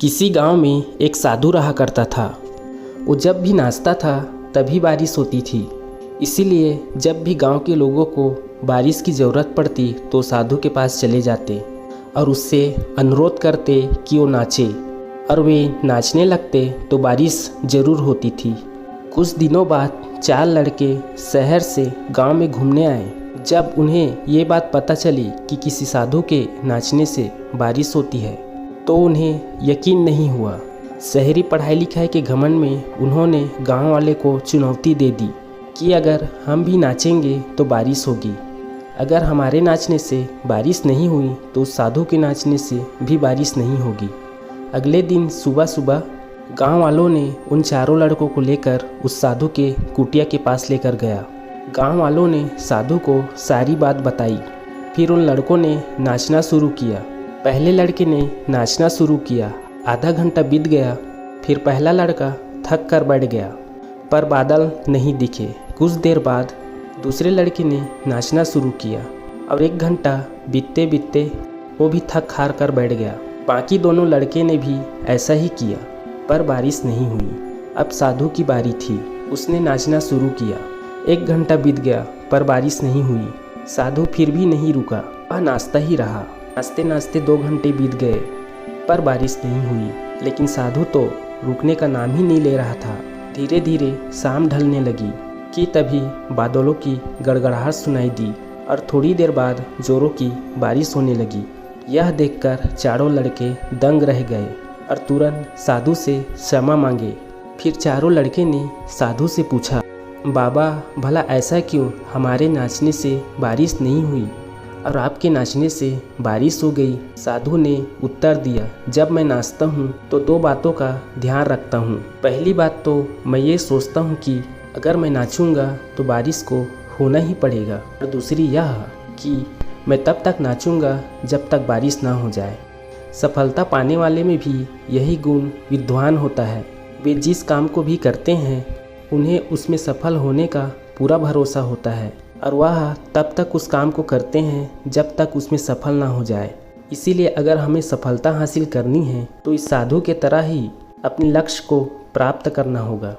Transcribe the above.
किसी गांव में एक साधु रहा करता था। वो जब भी नाचता था तभी बारिश होती थी। इसीलिए जब भी गांव के लोगों को बारिश की ज़रूरत पड़ती तो साधु के पास चले जाते और उससे अनुरोध करते कि वो नाचे, और वे नाचने लगते तो बारिश ज़रूर होती थी। कुछ दिनों बाद 4 लड़के शहर से गांव में घूमने आए। जब उन्हें ये बात पता चली कि किसी साधु के नाचने से बारिश होती है तो उन्हें यकीन नहीं हुआ। शहरी पढ़ाई लिखाई के घमंड में उन्होंने गांव वाले को चुनौती दे दी कि अगर हम भी नाचेंगे तो बारिश होगी। अगर हमारे नाचने से बारिश नहीं हुई तो उस साधु के नाचने से भी बारिश नहीं होगी। अगले दिन सुबह सुबह गांव वालों ने उन चारों लड़कों को लेकर उस साधु के कुटिया के पास लेकर गया। गांव वालों ने साधु को सारी बात बताई। फिर उन लड़कों ने नाचना शुरू किया। पहले लड़के ने नाचना शुरू किया। आधा घंटा बीत गया। फिर पहला लड़का थक कर बैठ गया, पर बादल नहीं दिखे। कुछ देर बाद दूसरे लड़के ने नाचना शुरू किया और 1 घंटा बीतते बीतते वो भी थक हार कर बैठ गया। बाकी दोनों लड़के ने भी ऐसा ही किया, पर बारिश नहीं हुई। अब साधु की बारी थी। उसने नाचना शुरू किया। 1 घंटा बीत गया, पर बारिश नहीं हुई। साधु फिर भी नहीं रुका, वह नाचता ही रहा। नाचते नाचते 2 घंटे बीत गए, पर बारिश नहीं हुई। लेकिन साधु तो रुकने का नाम ही नहीं ले रहा था। धीरे धीरे शाम ढलने लगी कि तभी बादलों की गड़गड़ाहट सुनाई दी और थोड़ी देर बाद जोरों की बारिश होने लगी। यह देखकर चारों लड़के दंग रह गए और तुरंत साधु से क्षमा मांगे। फिर चारों लड़के ने साधु से पूछा, बाबा भला ऐसा क्यों? हमारे नाचने से बारिश नहीं हुई और आपके नाचने से बारिश हो गई। साधु ने उत्तर दिया, जब मैं नाचता हूँ तो 2 बातों का ध्यान रखता हूँ। पहली बात तो मैं ये सोचता हूँ कि अगर मैं नाचूंगा तो बारिश को होना ही पड़ेगा, और दूसरी यह कि मैं तब तक नाचूंगा जब तक बारिश ना हो जाए। सफलता पाने वाले में भी यही गुण विद्वान होता है। वे जिस काम को भी करते हैं उन्हें उसमें सफल होने का पूरा भरोसा होता है, और वह तब तक उस काम को करते हैं जब तक उसमें सफल ना हो जाए। इसीलिए अगर हमें सफलता हासिल करनी है तो इस साधु के तरह ही अपने लक्ष्य को प्राप्त करना होगा।